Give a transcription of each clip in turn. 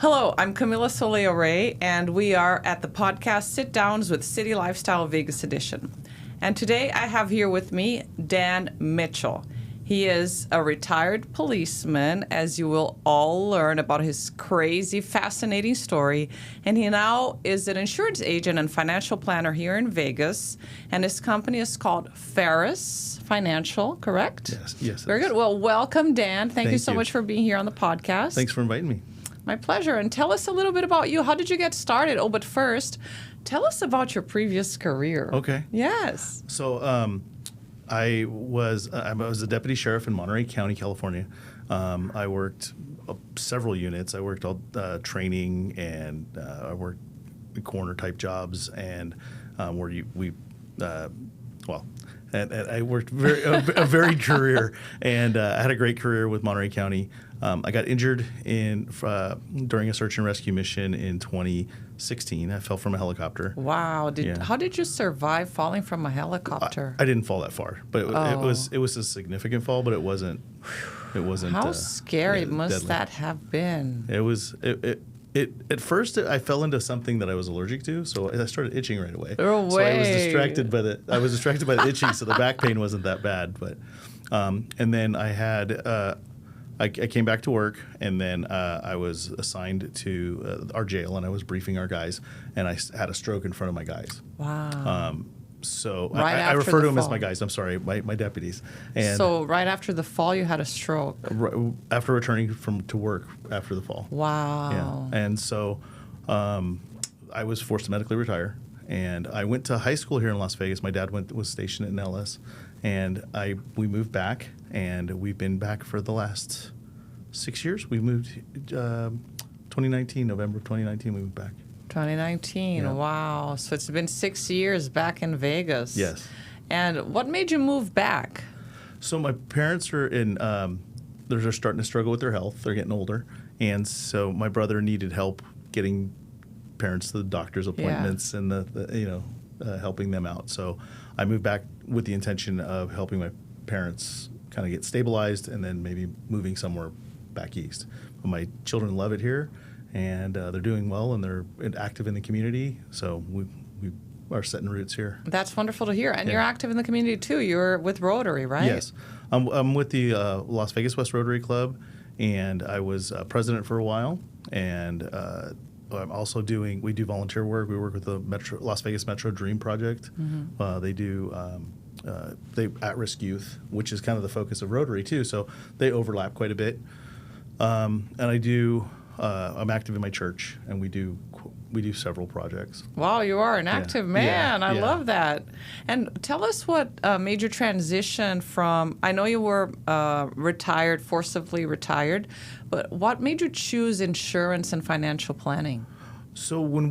Hello, I'm Camila Soleil-Ray, and we are at the podcast Sit Downs with City Lifestyle Vegas Edition. And today I have here with me Dan Mitchell. He is a retired policeman, as you will all learn about his crazy, fascinating story. And he now is an insurance agent and financial planner here in Vegas. And his company is called Pharus Financial, correct? Yes. Very good. Well, welcome, Dan. Thank you so you. much for being here on the podcast. Thanks for inviting me. My pleasure. And tell us a little bit about you. How did you get started? Oh, but first, tell us about your previous career. Okay. Yes. So I was a deputy sheriff in Monterey County, California. I worked several units. I worked all training, and I worked coroner type jobs, and and I worked a varied career, and I had a great career with Monterey County. I got injured during a search and rescue mission in 2016. I fell from a helicopter. Wow! How did you survive falling from a helicopter? I didn't fall that far, but it was a significant fall, but it wasn't. How scary must deadly. that have been? It was. At first, I fell into something that I was allergic to, so I started itching right away. Oh, so I was distracted by the itching, so the back pain wasn't that bad. But and then I had I came back to work, and then I was assigned to our jail, and I was briefing our guys, and I had a stroke in front of my guys. Wow. So Right I refer to them as fall. my guys. I'm sorry, my deputies. And So right after the fall, you had a stroke. after returning to work after the fall. Wow. Yeah. And so I was forced to medically retire. And I went to high school here in Las Vegas. My dad was stationed in Nellis. And we moved back, and we've been back for the last 6 years. We moved 2019, November of 2019, we moved back. 2019. Yeah. Wow. So it's been 6 years back in Vegas. Yes. And what made you move back? So my parents are they're starting to struggle with their health. They're getting older. And so my brother needed help getting parents to the doctor's appointments and helping them out. So I moved back with the intention of helping my parents kind of get stabilized and then maybe moving somewhere back east. But my children love it here, and they're doing well, and they're active in the community. So we are setting roots here. That's wonderful to hear. And you're active in the community, too. You're with Rotary, right? Yes. I'm with the Las Vegas West Rotary Club, and I was president for a while. And I'm also we do volunteer work. We work with the Las Vegas Metro Dream Project. Mm-hmm. They do at-risk youth, which is kind of the focus of Rotary, too. So they overlap quite a bit. And I'm active in my church, and we do several projects. Wow, you are an active man. I Yeah. love that. And tell us what made your transition from, I know you were forcibly retired, but what made you choose insurance and financial planning? So when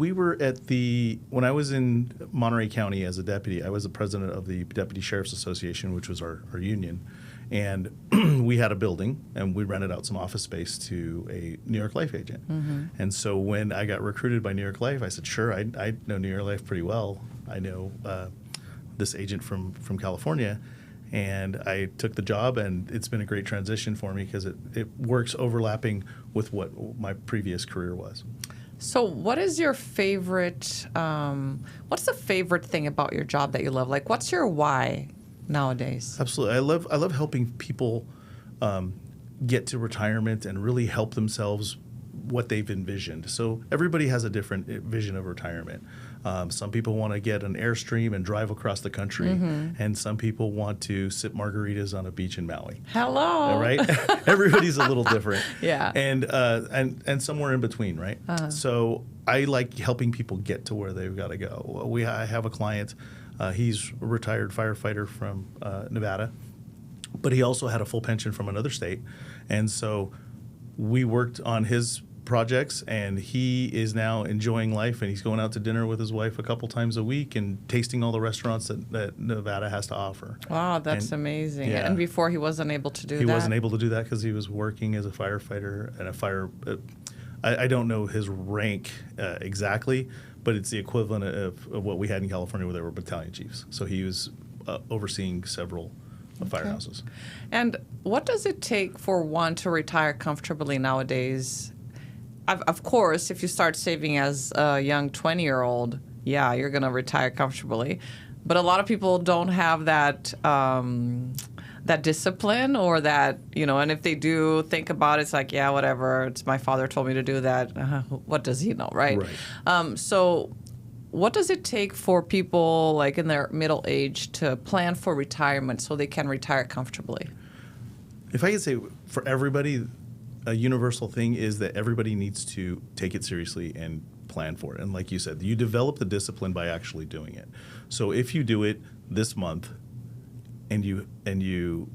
I was in Monterey County as a deputy, I was the president of the Deputy Sheriff's Association, which was our union. And we had a building, and we rented out some office space to a New York Life agent. Mm-hmm. And so when I got recruited by New York Life, I said, sure, I know New York Life pretty well. I know this agent from California. And I took the job, and it's been a great transition for me because it works overlapping with what my previous career was. So what is your favorite, what's the favorite thing about your job that you love? Like, what's your why nowadays? Absolutely. I love helping people get to retirement and really help themselves what they've envisioned. So everybody has a different vision of retirement. Some people want to get an Airstream and drive across the country, mm-hmm. and some people want to sip margaritas on a beach in Maui. Hello. Right? Everybody's a little different. Yeah. And somewhere in between, right? So I like helping people get to where they've got to go. I have a client. He's a retired firefighter from Nevada, but he also had a full pension from another state. And so we worked on his projects, and he is now enjoying life, and he's going out to dinner with his wife a couple times a week and tasting all the restaurants that Nevada has to offer. Wow, that's amazing. Yeah. And before he wasn't able to do that? He wasn't able to do that because he was working as a firefighter and I don't know his rank exactly, but it's the equivalent of what we had in California where they were battalion chiefs. So he was overseeing several firehouses. And what does it take for one to retire comfortably nowadays? of course, if you start saving as a young 20-year-old, yeah, you're going to retire comfortably. But a lot of people don't have that that discipline or that, and if they do think about it, it's like, yeah, whatever. It's my father told me to do that. What does he know, right? So what does it take for people like in their middle age to plan for retirement so they can retire comfortably? If I could say for everybody, a universal thing is that everybody needs to take it seriously and plan for it. And like you said, you develop the discipline by actually doing it. So if you do it this month and you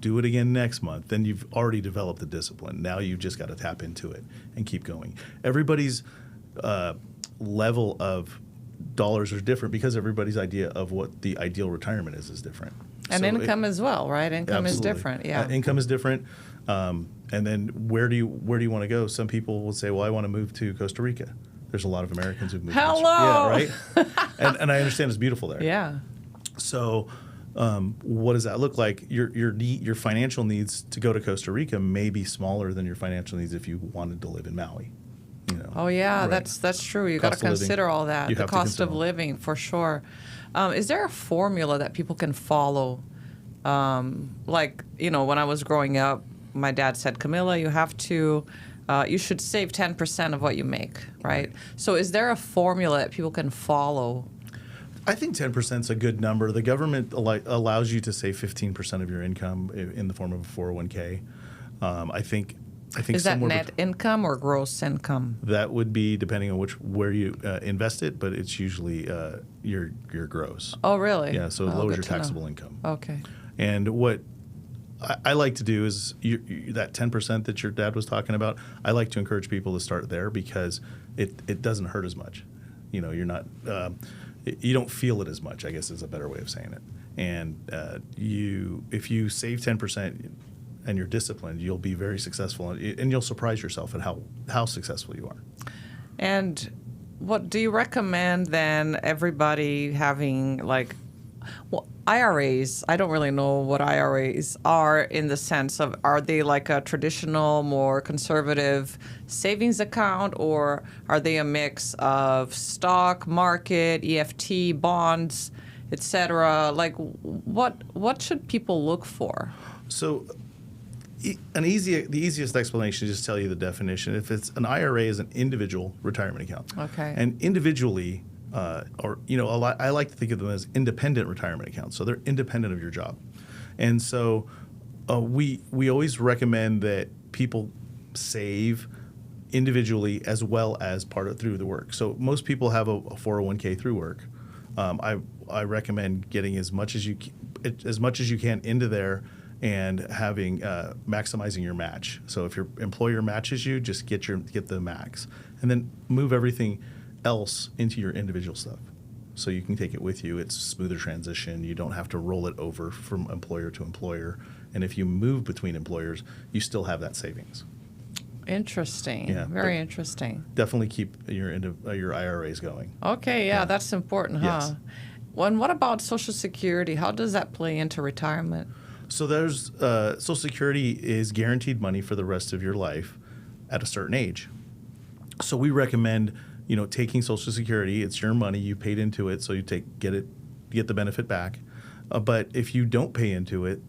do it again next month, then you've already developed the discipline. Now you've just got to tap into it and keep going. Everybody's level of dollars are different because everybody's idea of what the ideal retirement is different. And income as well, right? Income is different. Yeah. Income is different. And then where do you want to go? Some people will say, well, I want to move to Costa Rica. There's a lot of Americans who've moved to Costa Rica. Yeah, right? and I understand it's beautiful there. Yeah. So what does that look like? Your financial needs to go to Costa Rica may be smaller than your financial needs if you wanted to live in Maui. Oh yeah, right. That's true. You got to consider all that. The cost of living, for sure. Is there a formula that people can follow? Like, when I was growing up, my dad said, Camilla, you should save 10% of what you make, right? So is there a formula that people can follow? I think 10% is a good number. The government allows you to save 15% of your income in the form of a 401k. I think is that net income or gross income? That would be depending on where you invest it, but it's usually your gross. Oh, really? Yeah, so it lowers your taxable income. Okay. And what I like to do is that 10% that your dad was talking about, I like to encourage people to start there because it doesn't hurt as much. You're not you don't feel it as much, I guess is a better way of saying it. And if you save 10% and you're disciplined, you'll be very successful, and you'll surprise yourself at how successful you are. And what do you recommend then everybody having IRAs? I don't really know what IRAs are in the sense of, are they like a traditional, more conservative savings account, or are they a mix of stock market, EFT, bonds, etc.? Like what should people look for? So the easiest explanation is just tell you the definition. If it's an IRA, is an individual retirement account. Okay. And individually, I like to think of them as independent retirement accounts. So they're independent of your job. And so we always recommend that people save individually as well as through the work. So most people have a 401k through work. I recommend getting as much as you can into there, and having maximizing your match. So if your employer matches you, just get the max, and then move everything else into your individual stuff, so you can take it with you. It's a smoother transition. You don't have to roll it over from employer to employer, and if you move between employers, you still have that savings. Interesting. Yeah, very interesting. Definitely keep your IRAs going. Okay, yeah, that's important, huh? Yes. Well, and what about Social Security? How does that play into retirement? So there's Social Security is guaranteed money for the rest of your life at a certain age. So we recommend, taking Social Security. It's your money, you paid into it, so you get the benefit back. But if you don't pay into it,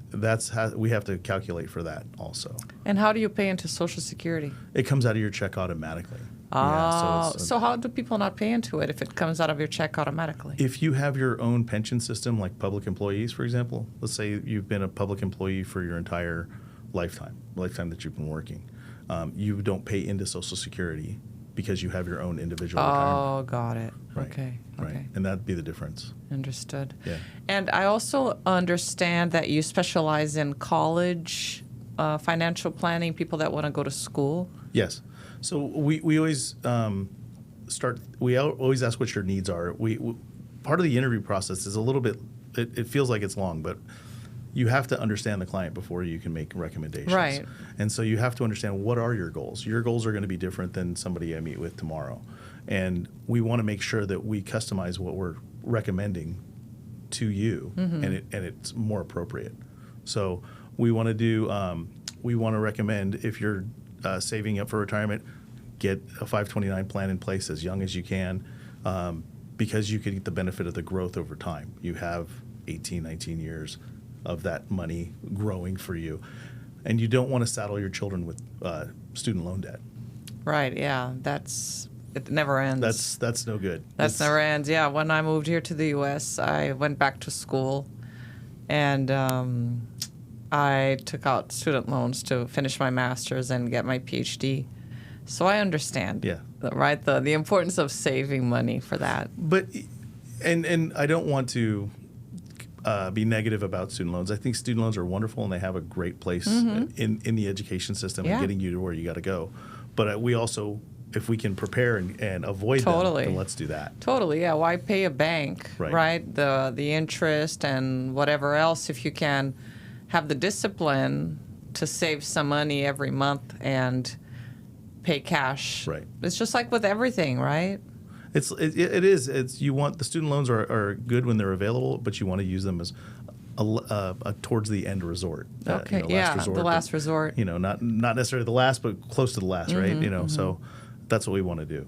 we have to calculate for that also. And how do you pay into Social Security? It comes out of your check automatically. Oh, so how do people not pay into it if it comes out of your check automatically? If you have your own pension system, like public employees, for example, let's say you've been a public employee for your entire lifetime that you've been working, you don't pay into Social Security because you have your own individual retirement. Oh, got it. Right. Okay. Right. And that'd be the difference. Understood. Yeah. And I also understand that you specialize in college financial planning, people that want to go to school. Yes. So we always we always ask what your needs are. We part of the interview process is a little bit, it feels like it's long, but you have to understand the client before you can make recommendations. Right. And so you have to understand, what are your goals? Your goals are going to be different than somebody I meet with tomorrow. And we want to make sure that we customize what we're recommending to you, and it's more appropriate. So we want to recommend, if you're saving up for retirement, get a 529 plan in place as young as you can, because you can get the benefit of the growth over time. You have 18, 19 years of that money growing for you. And you don't want to saddle your children with student loan debt. Right, yeah. It never ends. That's no good. Never ends. Yeah, when I moved here to the U.S., I went back to school, and I took out student loans to finish my master's and get my PhD. So I understand, right, the importance of saving money for that. But, and I don't want to be negative about student loans. I think student loans are wonderful, and they have a great place in the education system and getting you to where you got to go. But we also, if we can prepare and avoid them, then let's do that. Totally, yeah. Why pay a bank, right? The interest and whatever else if you can have the discipline to save some money every month and pay cash. Right. It's just like with everything, right? It is. You want the student loans are good when they're available, but you want to use them as a towards the end resort. Okay. Last resort, the last resort. Not necessarily the last, but close to the last, right? So that's what we want to do.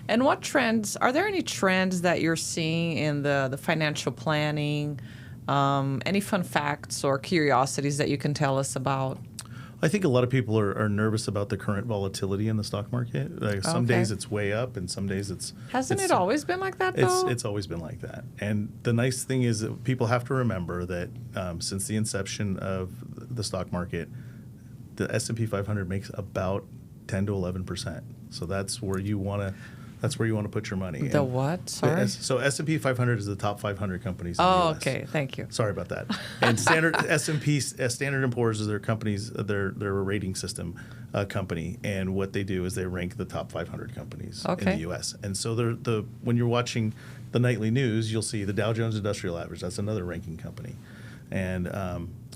And what trends are there? Any trends that you're seeing in the financial planning? Any fun facts or curiosities that you can tell us about? I think a lot of people are nervous about the current volatility in the stock market. Like some days it's way up, and some days it's... Hasn't it always been like that, though? It's always been like that. And the nice thing is that people have to remember that since the inception of the stock market, the S&P 500 makes about 10 to 11%. So that's where you want to... That's where you want to put your money. The what? Sorry. So S&P 500 is the top 500 companies in the U.S. Okay. Thank you. Sorry about that. And Standard & Poor's is their companies. They're a rating system company, and what they do is they rank the top 500 companies in the U.S. And so when you're watching the nightly news, you'll see the Dow Jones Industrial Average. That's another ranking company, and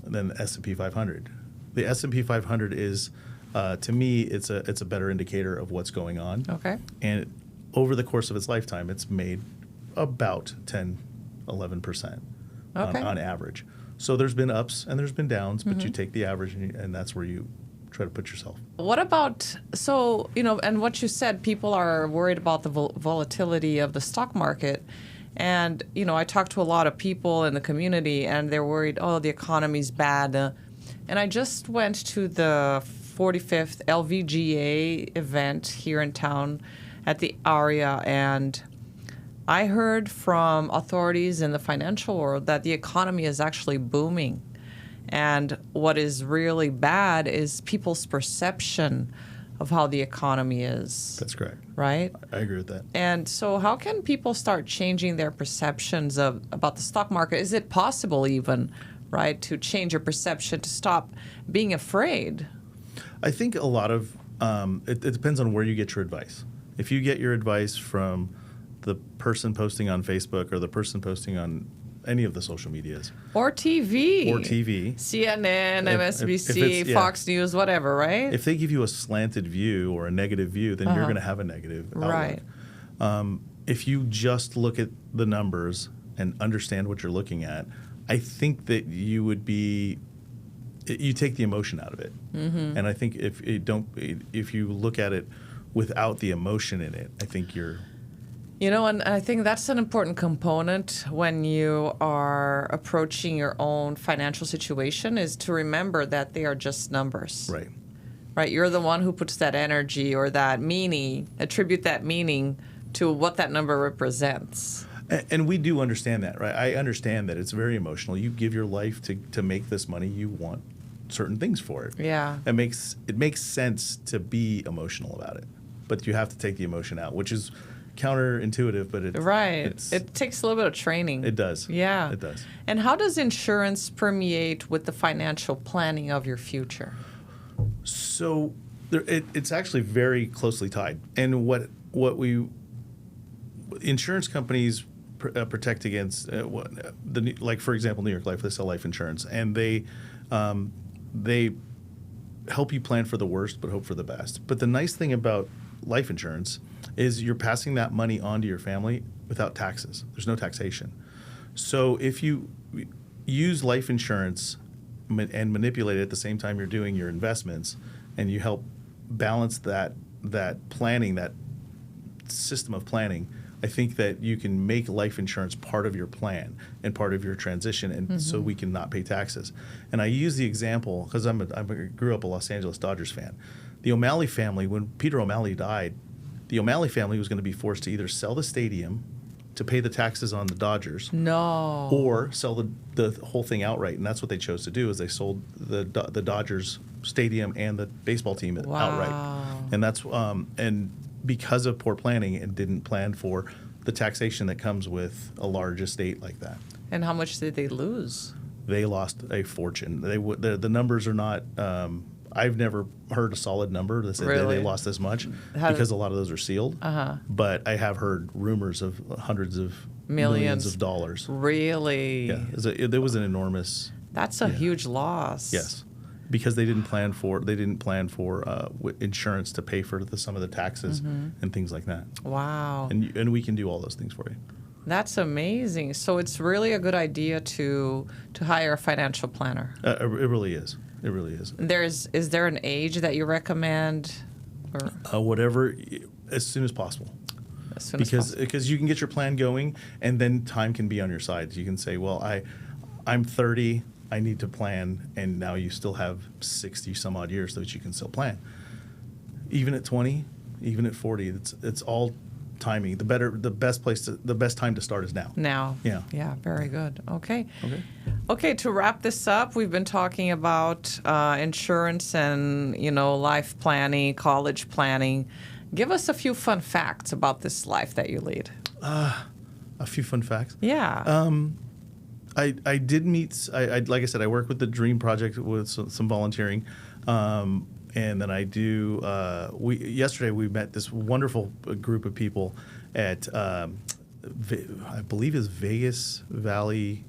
then the S&P 500. The S&P 500 is, to me, it's a better indicator of what's going on. Okay. And over the course of its lifetime, it's made about 10, 11% on average. So there's been ups and there's been downs, but you take the average and that's where you try to put yourself. What about, and what you said, people are worried about the volatility of the stock market. And, I talked to a lot of people in the community and they're worried, the economy's bad. And I just went to the 45th LVGA event here in town at the ARIA, and I heard from authorities in the financial world that the economy is actually booming. And what is really bad is people's perception of how the economy is. That's correct. Right? I agree with that. And so how can people start changing their perceptions about the stock market? Is it possible even, right, to change your perception, to stop being afraid? I think a lot of, it depends on where you get your advice. If you get your advice from the person posting on Facebook or the person posting on any of the social medias. Or TV. CNN, MSNBC, Fox News, whatever, right? If they give you a slanted view or a negative view, then you're going to have a negative outlook. Right. If you just look at the numbers and understand what you're looking at, I think that you take the emotion out of it. Mm-hmm. And I think if you look at it without the emotion in it, I think you're... And I think that's an important component when you are approaching your own financial situation, is to remember that they are just numbers. Right. Right? You're the one who puts that energy or that meaning, attribute that meaning to what that number represents. And we do understand that, right? I understand that it's very emotional. You give your life to make this money, you want certain things for it. Yeah. It makes sense to be emotional about it. But you have to take the emotion out, which is counterintuitive, but it takes a little bit of training. It does. Yeah. It does. And how does insurance permeate with the financial planning of your future? So it's actually very closely tied. And what insurance companies protect against, like for example, New York Life, they sell life insurance, and they help you plan for the worst but hope for the best. But the nice thing about life insurance is you're passing that money on to your family without taxes. There's no taxation. So if you use life insurance and manipulate it at the same time you're doing your investments, and you help balance that planning, that system of planning, I think that you can make life insurance part of your plan and part of your transition, and so we can not pay taxes. And I use the example because I grew up a Los Angeles Dodgers fan. The O'Malley family, when Peter O'Malley died, the O'Malley family was going to be forced to either sell the stadium to pay the taxes on the Dodgers, or sell the whole thing outright. And that's what they chose to do, is they sold the Dodgers stadium and the baseball team outright. And that's and because of poor planning, and didn't plan for the taxation that comes with a large estate like that. And how much did they lose? They lost a fortune. The numbers are not. I've never heard a solid number that said they lost this much, because a lot of those are sealed. But I have heard rumors of hundreds of millions of dollars. Really? Yeah, it was an enormous. That's a huge loss. Yes, because they didn't plan for insurance to pay for some of the taxes and things like that. Wow. And we can do all those things for you. That's amazing. So it's really a good idea to hire a financial planner. It really is. It really is. Is there an age that you recommend? Or? Whatever, as soon as possible. Because you can get your plan going, and then time can be on your side. You can say, well, I'm 30, I need to plan, and now you still have 60 some odd years that you can still plan. Even at 20, even at 40, it's all timing. The best time to start is now. Now. Yeah. Yeah, very good. Okay, to wrap this up, we've been talking about insurance and, life planning, college planning. Give us a few fun facts about this life that you lead. A few fun facts? Yeah. I did meet, like I said, I work with the Dream Project with some volunteering. And then I do, yesterday we met this wonderful group of people at, I believe is Vegas Valley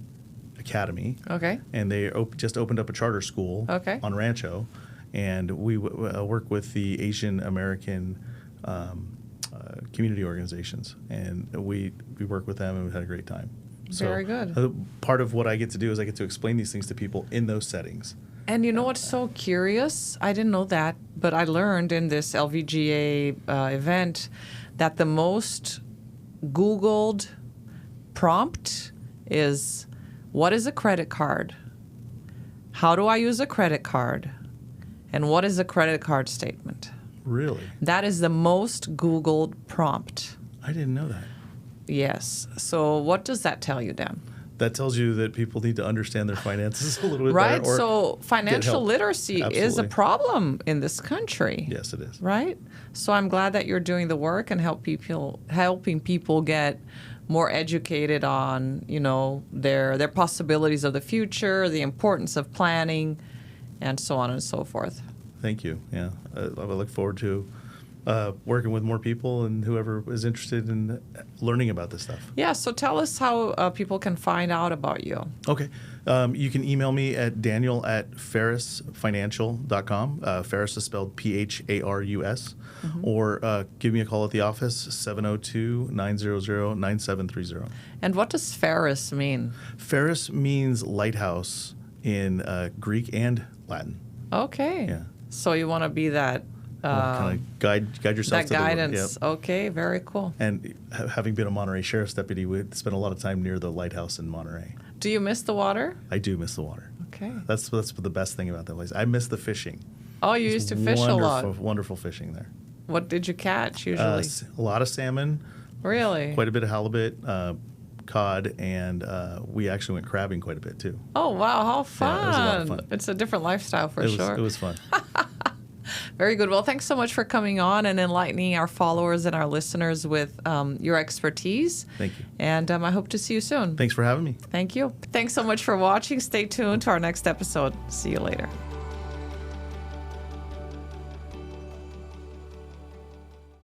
Academy. Okay. And they just opened up a charter school on Rancho. And we work with the Asian American community organizations. And we work with them, and we had a great time. Very good. Part of what I get to do is I get to explain these things to people in those settings. And you know what's so curious? I didn't know that, but I learned in this LVGA event that the most Googled prompt is, what is a credit card? How do I use a credit card? And what is a credit card statement? Really? That is the most Googled prompt. I didn't know that. Yes. So what does that tell you, Dan? That tells you that people need to understand their finances a little bit right? better. So financial literacy is a problem in this country. Yes, it is. Right? So I'm glad that you're doing the work and helping people get more educated on, their possibilities of the future, the importance of planning, and so on and so forth. Thank you. Yeah. I look forward to working with more people and whoever is interested in learning about this stuff. Yeah, so tell us how people can find out about you. Okay. You can email me at daniel@pharusfinancial.com. Pharus is spelled Pharus. Or give me a call at the office, 702-900-9730. And what does Pharus mean? Pharus means lighthouse in Greek and Latin. Okay. Yeah. So you want to be that... kind of guide yourself that to guidance. The word. Yep. Okay, very cool. And having been a Monterey Sheriff's deputy, we spent a lot of time near the lighthouse in Monterey. Do you miss the water? I do miss the water. Okay. That's the best thing about that place. I miss the fishing. Oh, you used to fish a lot. Wonderful fishing there. What did you catch usually? A lot of salmon. Really? Quite a bit of halibut, cod, and we actually went crabbing quite a bit too. Oh, wow. How fun. Yeah, it was a lot of fun. It's a different lifestyle for sure. It was fun. Very good. Well, thanks so much for coming on and enlightening our followers and our listeners with your expertise. Thank you. And I hope to see you soon. Thanks for having me. Thank you. Thanks so much for watching. Stay tuned to our next episode. See you later.